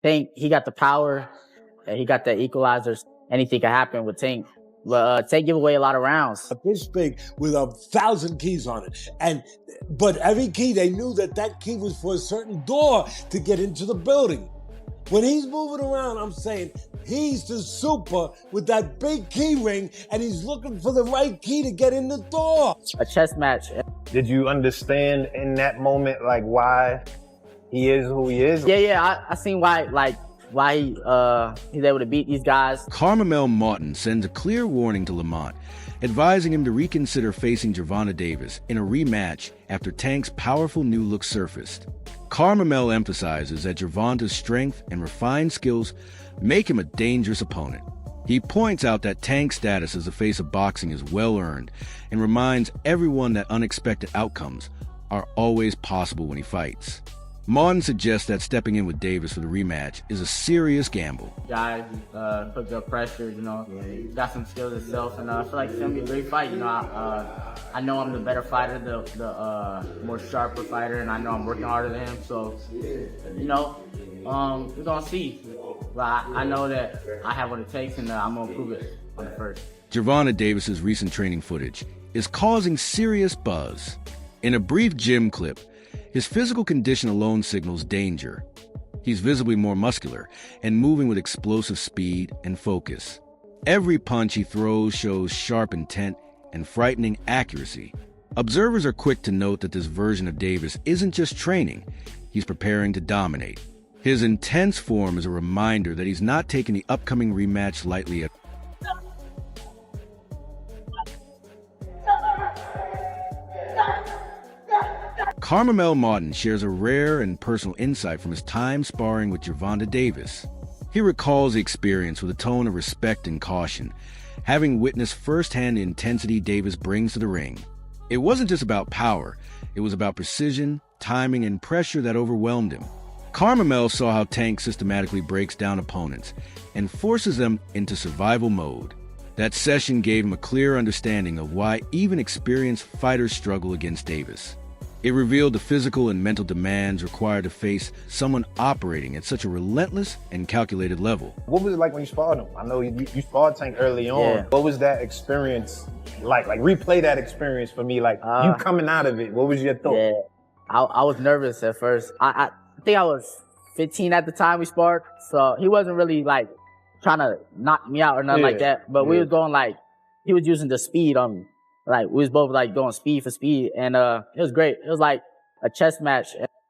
Tank, he got the power, and he got the equalizers. Anything can happen with Tank. But Tank give away a lot of rounds. A pitch pick with 1,000 keys on it. But every key, they knew that key was for a certain door to get into the building. When he's moving around, I'm saying he's the super with that big key ring, and he's looking for the right key to get in the door. A chess match. Did you understand in that moment, like, why he is who he is? Yeah, I seen why he's able to beat these guys. Curmel Moton sends a clear warning to Lamont, advising him to reconsider facing Gervonta Davis in a rematch after Tank's powerful new look surfaced. Curmel emphasizes that Gervonta's strength and refined skills make him a dangerous opponent. He points out that Tank's status as the face of boxing is well-earned and reminds everyone that unexpected outcomes are always possible when he fights. Moton suggests that stepping in with Davis for the rematch is a serious gamble. Guys put the pressure, got some skills himself, and I feel like it's gonna be a great fight. I know I'm the better fighter, the more sharper fighter, and I know I'm working harder than him. So, we're gonna see. But I know that I have what it takes, and I'm gonna prove it on the first. Gervonta Davis's recent training footage is causing serious buzz. In a brief gym clip, his physical condition alone signals danger. He's visibly more muscular and moving with explosive speed and focus. Every punch he throws shows sharp intent and frightening accuracy. Observers are quick to note that this version of Davis isn't just training, he's preparing to dominate. His intense form is a reminder that he's not taking the upcoming rematch lightly at Curmel Moton shares a rare and personal insight from his time sparring with Gervonta Davis. He recalls the experience with a tone of respect and caution, having witnessed firsthand the intensity Davis brings to the ring. It wasn't just about power, it was about precision, timing, and pressure that overwhelmed him. Curmel saw how Tank systematically breaks down opponents and forces them into survival mode. That session gave him a clear understanding of why even experienced fighters struggle against Davis. It revealed the physical and mental demands required to face someone operating at such a relentless and calculated level. What was it like when you sparred him? I know you sparred Tank early on. Yeah. What was that experience like? Like, replay that experience for me. Like, you coming out of it, what was your thought? Yeah, I was nervous at first. I think I was 15 at the time we sparred, so he wasn't really like trying to knock me out or nothing like that. But we was going like, he was using the speed on me. Like, we was both like going speed for speed, and it was great. It was like a chess match.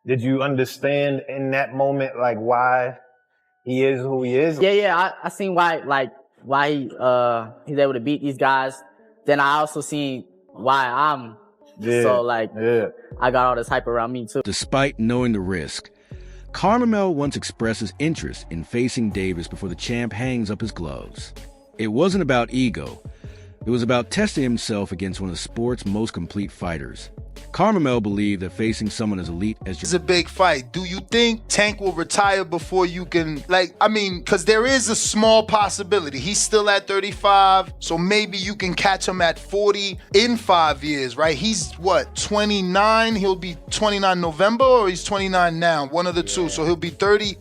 Did you understand in that moment, like, why he is who he is? Yeah, I seen why he's able to beat these guys. Then I also seen why I'm so I got all this hype around me too. Despite knowing the risk, Curmel once expresses interest in facing Davis before the champ hangs up his gloves. It wasn't about ego. It was about testing himself against one of the sport's most complete fighters. Curmel believed that facing someone as elite as It's a big fight. Do you think Tank will retire before you can, because there is a small possibility. He's still at 35, so maybe you can catch him at 40 in 5 years, right? He's, 29? He'll be 29 November, or he's 29 now? One of the two. So he'll be 30.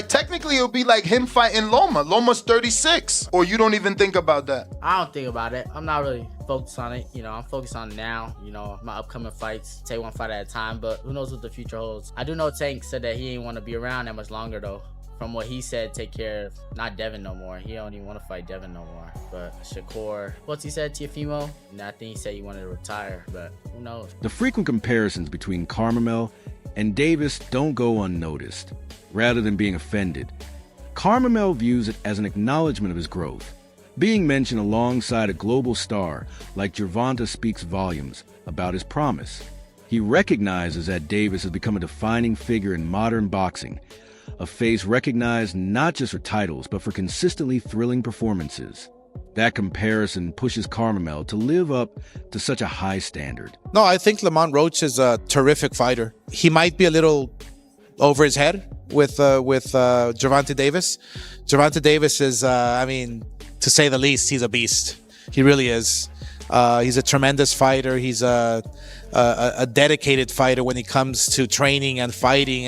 Technically, it'll be like him fighting Loma. Loma's 36. Or you don't even think about that? I don't think about it. I'm not really focused on it. I'm focused on now, my upcoming fights, take one fight at a time, but who knows what the future holds. I do know Tank said that he ain't want to be around that much longer though. From what he said, take care of not Devin no more. He don't even want to fight Devin no more. But Shakur, what's he said, Tiafimo? And I think he said he wanted to retire, but who knows? The frequent comparisons between Curmel and Davis don't go unnoticed. Rather than being offended, Curmel views it as an acknowledgement of his growth. Being mentioned alongside a global star like Gervonta speaks volumes about his promise. He recognizes that Davis has become a defining figure in modern boxing, a face recognized not just for titles, but for consistently thrilling performances. That comparison pushes Curmel to live up to such a high standard. No, I think Lamont Roach is a terrific fighter. He might be a little over his head with Gervonta Davis. Gervonta Davis is, to say the least, he's a beast. He really is. He's a tremendous fighter. He's a dedicated fighter when it comes to training and fighting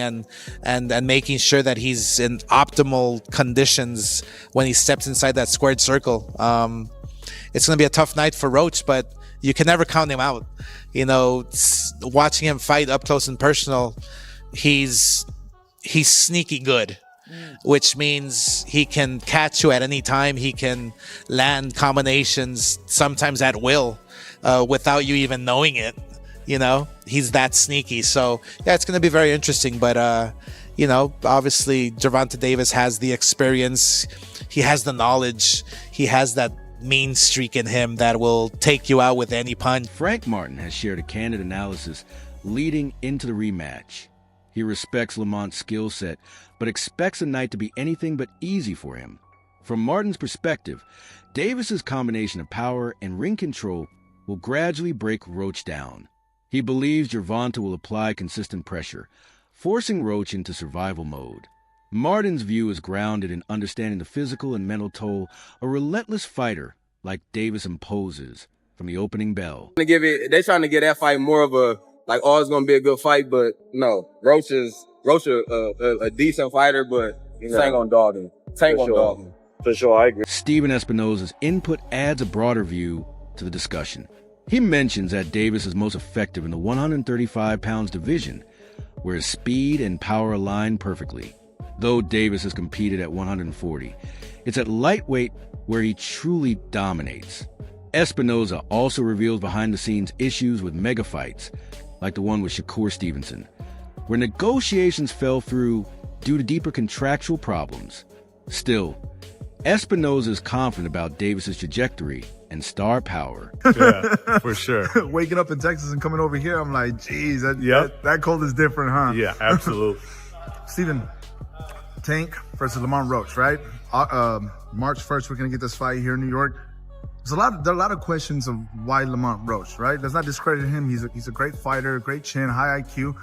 and making sure that he's in optimal conditions when he steps inside that squared circle. It's going to be a tough night for Roach, but you can never count him out. You know, watching him fight up close and personal, he's sneaky good, which means he can catch you at any time. He can land combinations sometimes at will without you even knowing it. You know, he's that sneaky. So, yeah, it's going to be very interesting. But, you know, obviously Gervonta Davis has the experience. He has the knowledge. He has that mean streak in him that will take you out with any punch. Frank Martin has shared a candid analysis leading into the rematch. He respects Lamont's skill set, but expects the night to be anything but easy for him. From Martin's perspective, Davis's combination of power and ring control will gradually break Roach down. He believes Gervonta will apply consistent pressure, forcing Roach into survival mode. Martin's view is grounded in understanding the physical and mental toll a relentless fighter like Davis imposes from the opening bell. They're trying to get that fight more of a, like, oh, it's going to be a good fight, but no. Roach a decent fighter, but Tank on dog him. Tank on dog him. For sure, I agree. Steven Espinoza's input adds a broader view to the discussion. He mentions that Davis is most effective in the 135 pounds division, where his speed and power align perfectly. Though Davis has competed at 140, it's at lightweight where he truly dominates. Espinoza also reveals behind-the-scenes issues with mega fights, like the one with Shakur Stevenson, where negotiations fell through due to deeper contractual problems. Still, Espinoza is confident about Davis's trajectory and star power. Yeah, for sure. Waking up in Texas and coming over here, I'm like, geez, that cold is different, huh? Yeah, absolutely. Steven, Tank versus Lamont Roach, right? March 1st, we're going to get this fight here in New York. There are a lot of questions of why Lamont Roach, right? Let's not discredit him. He's a great fighter, great chin, high IQ.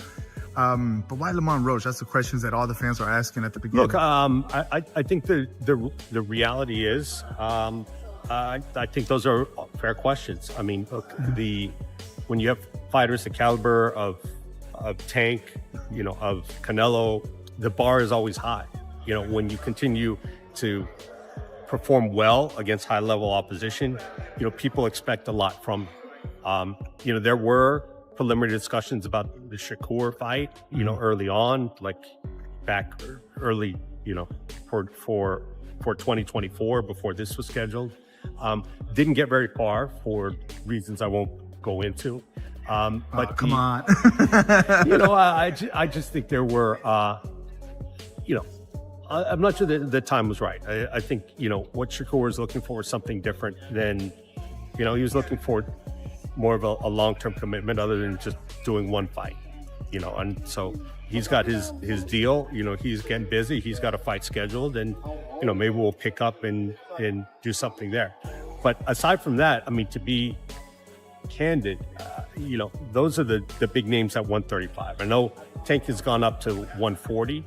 But why Lamont Roach? That's the questions that all the fans are asking at the beginning. Look, I think the reality is, I think those are fair questions. I mean, look, when you have fighters the caliber of Tank, you know, of Canelo, the bar is always high. You know, when you continue to perform well against high-level opposition, you know, people expect a lot from you know, there were preliminary discussions about the Shakur fight, you know, early on, like back early, you know, for 2024 before this was scheduled. Didn't get very far for reasons I won't go into. But come on. You know, I just think there were, you know, I'm not sure that the time was right. I think, you know, what Shakur was looking for was something different than, you know, he was looking for more of a long-term commitment other than just doing one fight, you know. And so he's got his deal, you know, he's getting busy. He's got a fight scheduled, and, you know, maybe we'll pick up and do something there. But aside from that, I mean, to be candid, you know, those are the big names at 135. I know Tank has gone up to 140,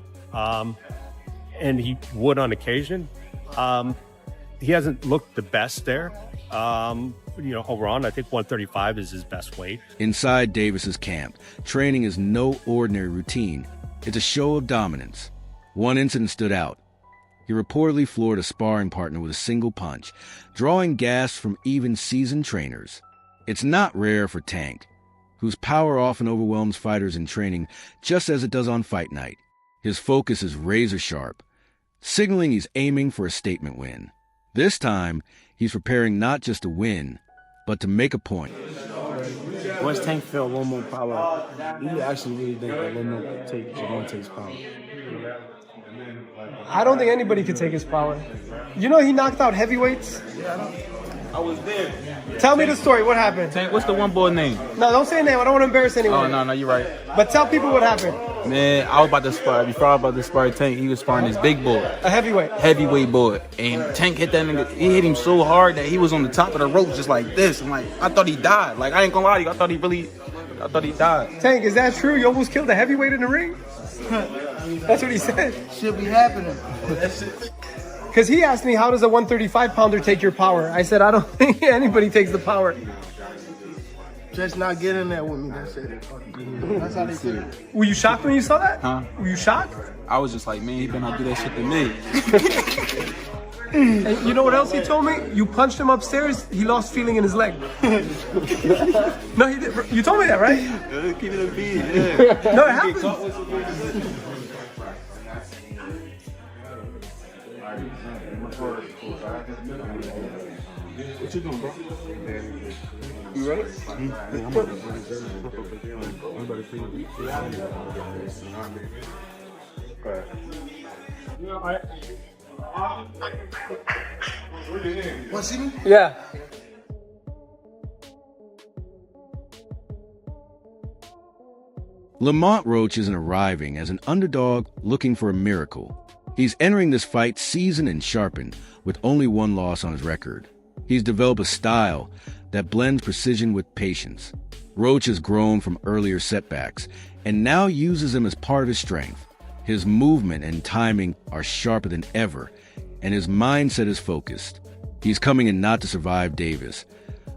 and he would on occasion. He hasn't looked the best there. You know, overall, I think 135 is his best weight. Inside Davis's camp, training is no ordinary routine. It's a show of dominance. One incident stood out. He reportedly floored a sparring partner with a single punch, drawing gas from even seasoned trainers. It's not rare for Tank, whose power often overwhelms fighters in training just as it does on fight night. His focus is razor sharp, signaling he's aiming for a statement win. This time, he's preparing not just to win, but to make a point. Once Tank felt one more power, you actually really think that Lamont could take Gervonta's power? I don't think anybody could take his power. You know he knocked out heavyweights? I was there. Tell me the story. What happened? Tank, what's the one boy name? No, don't say a name. I don't want to embarrass anyone. Oh, no, you're right. But tell people what happened. Man, I was about to spar. Before I was about to spar Tank, he was sparring this big boy. A heavyweight. Heavyweight boy. And Tank hit that nigga. He hit him so hard that he was on the top of the rope just like this. I'm like, I thought he died. Like, I ain't gonna lie to you. I thought he died. Tank, is that true? You almost killed a heavyweight in the ring? That's what he said. Should be happening. Because he asked me, how does a 135-pounder take your power? I said, I don't think anybody takes the power. Just not get in there with me. That's it. That's how they see it. Were you shocked when you saw that? Huh? Were you shocked? I was just like, man, he better not do that shit to me. And you know what else he told me? You punched him upstairs, he lost feeling in his leg. No, he did. You told me that, right? Keep it a beat, yeah. No, it happened. What you doing, bro? You ready? What's he? Yeah. Lamont Roach isn't arriving as an underdog looking for a miracle. He's entering this fight seasoned and sharpened, with only one loss on his record. He's developed a style that blends precision with patience. Roach has grown from earlier setbacks and now uses them as part of his strength. His movement and timing are sharper than ever, and his mindset is focused. He's coming in not to survive Davis,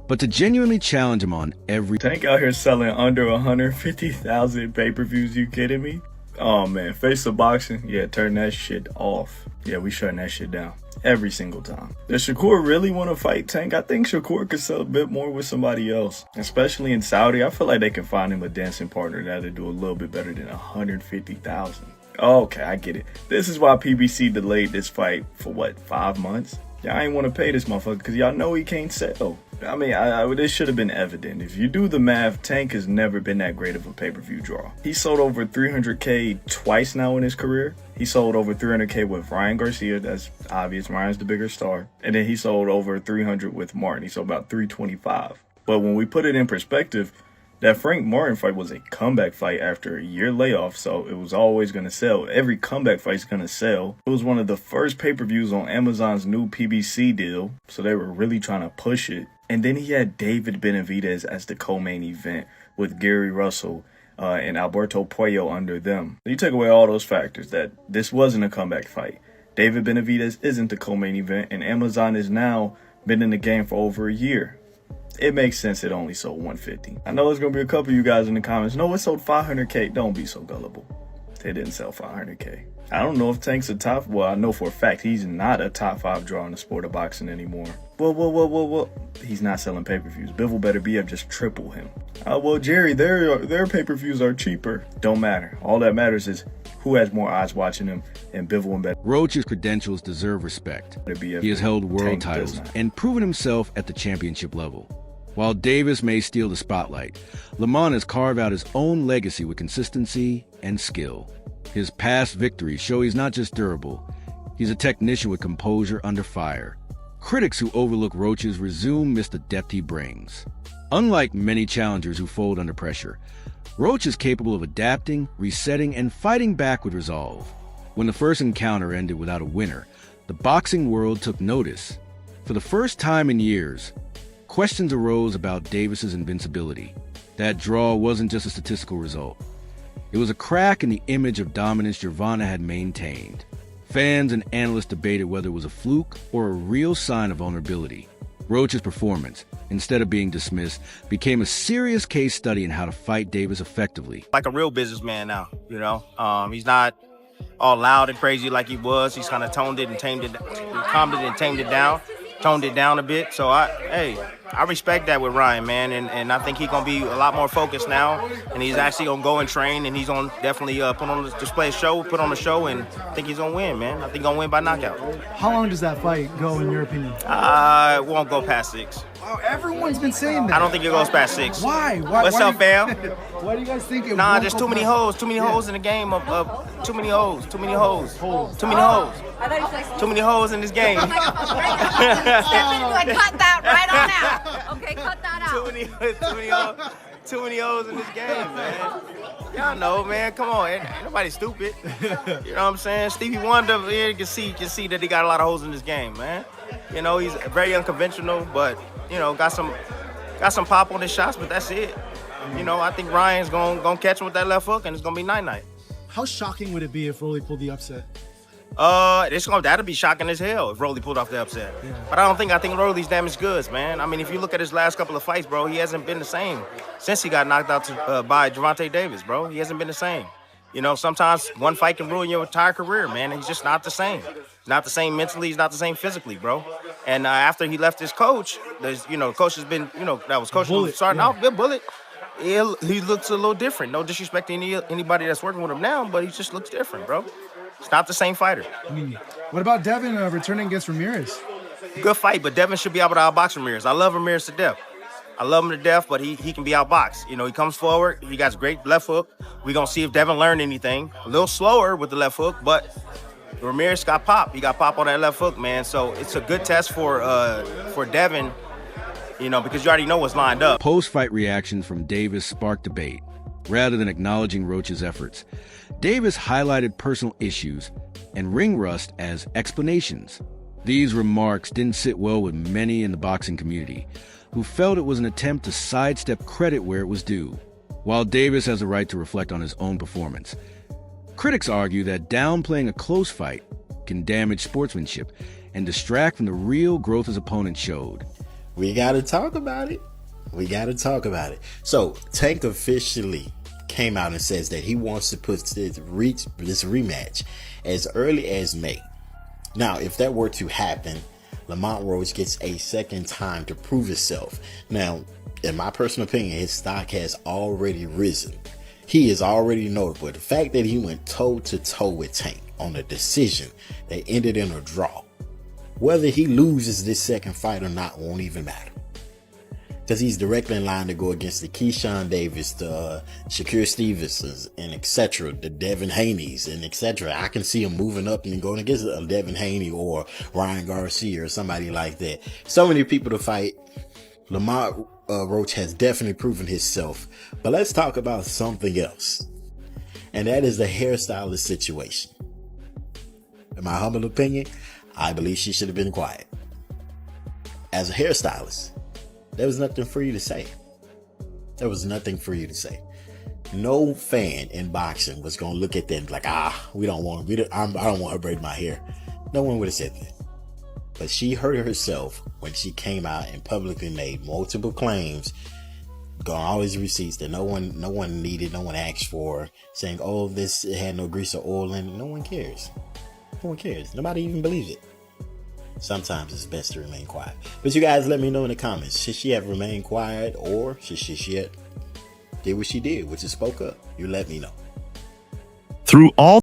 but to genuinely challenge him on every... Tank out here selling under 150,000 pay-per-views, you kidding me? Oh man, face of boxing, yeah, turn that shit off. Yeah, we shutting that shit down every single time. Does Shakur really want to fight Tank? I think Shakur could sell a bit more with somebody else, especially in Saudi. I feel like they can find him a dancing partner that'll do a little bit better than 150,000. Okay, I get it. This is why PBC delayed this fight for what, 5 months? Y'all ain't want to pay this motherfucker because y'all know he can't sell. I mean, this should have been evident. If you do the math, Tank has never been that great of a pay-per-view draw. He sold over 300K twice now in his career. He sold over 300K with Ryan Garcia. That's obvious. Ryan's the bigger star. And then he sold over 300 with Martin. He sold about 325. But when we put it in perspective, that Frank Martin fight was a comeback fight after a year layoff, so it was always going to sell. Every comeback fight's going to sell. It was one of the first pay-per-views on Amazon's new PBC deal, so they were really trying to push it. And then he had David Benavidez as the co-main event with Gary Russell and Alberto Puello under them. You take away all those factors that this wasn't a comeback fight. David Benavidez isn't the co-main event, and Amazon has now been in the game for over a year. It makes sense it only sold 150. I know there's going to be a couple of you guys in the comments. No, it sold 500K. Don't be so gullible. They didn't sell 500K. I don't know if Tank's a top... Well, I know for a fact he's not a top 5 draw in the sport of boxing anymore. Well. He's not selling pay-per-views. Bivol better be up just triple him. Well, Jerry, their pay-per-views are cheaper. Don't matter. All that matters is who has more eyes watching him, and Bivol and better. Roach's credentials deserve respect. He has held world titles and proven himself at the championship level. While Davis may steal the spotlight, Lamont has carved out his own legacy with consistency and skill. His past victories show he's not just durable, he's a technician with composure under fire. Critics who overlook Roach's resume miss the depth he brings. Unlike many challengers who fold under pressure, Roach is capable of adapting, resetting, and fighting back with resolve. When the first encounter ended without a winner, the boxing world took notice. For the first time in years, questions arose about Davis's invincibility. That draw wasn't just a statistical result. It was a crack in the image of dominance Gervonta had maintained. Fans and analysts debated whether it was a fluke or a real sign of vulnerability. Roach's performance, instead of being dismissed, became a serious case study in how to fight Davis effectively. Like a real businessman now, you know? He's not all loud and crazy like he was. He's kind of calmed it and tamed it down a bit. So I respect that with Ryan, man, and I think he's gonna be a lot more focused now, and he's actually gonna go and train, and he's gonna definitely put on a show, and I think he's gonna win, man. I think he's gonna win by knockout. How long does that fight go, in your opinion? It won't go past 6. Oh, everyone's been saying that. I don't think it goes past 6. Why? What's up, fam? Why do you guys think it Nah, won't there's go too many past- hoes. Too many hoes in the game of too many hoes. Too many hoes. Too many hoes. Too many hoes in this game. Step in and cut that right on out. Okay, cut that out. Too many hoes in this game, man. Y'all know, man. Come on, ain't nobody stupid. You know what I'm saying? Stevie Wonder, you can see that he got a lot of hoes in this game, man. You know, he's very unconventional, but you know, got some pop on his shots, but that's it. You know, I think Ryan's gonna catch him with that left hook, and it's gonna be night-night. How shocking would it be if Rolly pulled the upset? That'll be shocking as hell if Rolly pulled off the upset. Yeah. But I think Rolly's damaged goods, man. I mean, if you look at his last couple of fights, bro, he hasn't been the same since he got knocked out by Gervonta Davis, bro. He hasn't been the same. You know, sometimes one fight can ruin your entire career, man. He's just not the same. He's not the same mentally. He's not the same physically, bro. And after he left his coach, the coach has been, that was coaching starting out, good Bullet. He looks a little different. No disrespect to anybody that's working with him now, but he just looks different, bro. It's not the same fighter. What about Devin returning against Ramirez? Good fight, but Devin should be able to outbox Ramirez. I love Ramirez to death. I love him to death, but he can be outboxed. You know, he comes forward. He got great left hook. We're going to see if Devin learned anything. A little slower with the left hook, but Ramirez got pop. He got pop on that left hook, man. So it's a good test for Devin, because you already know what's lined up. Post-fight reactions from Davis sparked debate. Rather than acknowledging Roach's efforts, Davis highlighted personal issues and ring rust as explanations. These remarks didn't sit well with many in the boxing community, who felt it was an attempt to sidestep credit where it was due. While Davis has a right to reflect on his own performance, critics argue that downplaying a close fight can damage sportsmanship and distract from the real growth his opponent showed. We gotta talk about it. So, Tank officially came out and says that he wants to put this rematch as early as May. Now, if that were to happen, Lamont Roach gets a second time to prove himself. Now, in my personal opinion, his stock has already risen. He is already notable. The fact that he went toe-to-toe with Tank on a decision that ended in a draw, whether he loses this second fight or not won't even matter. Because he's directly in line to go against the Keyshawn Davis, the Shakur Stevensons, and etc., the Devin Haney's, and etc. I can see him moving up and going against a Devin Haney or Ryan Garcia or somebody like that. So many people to fight. Lamont Roach has definitely proven himself. But let's talk about something else. And that is the hairstylist situation. In my humble opinion, I believe she should have been quiet. As a hairstylist, there was nothing for you to say. No fan in boxing was going to look at that like, I don't want her braiding my hair. No one would have said that. But she hurt herself when she came out and publicly made multiple claims, got all these receipts that no one needed, no one asked for, saying, oh, this had no grease or oil in it. No one cares. Nobody even believes it. Sometimes it's best to remain quiet. But you guys let me know in the comments. Should she have remained quiet, or should she have did what she did, which is spoke up? You let me know. Through all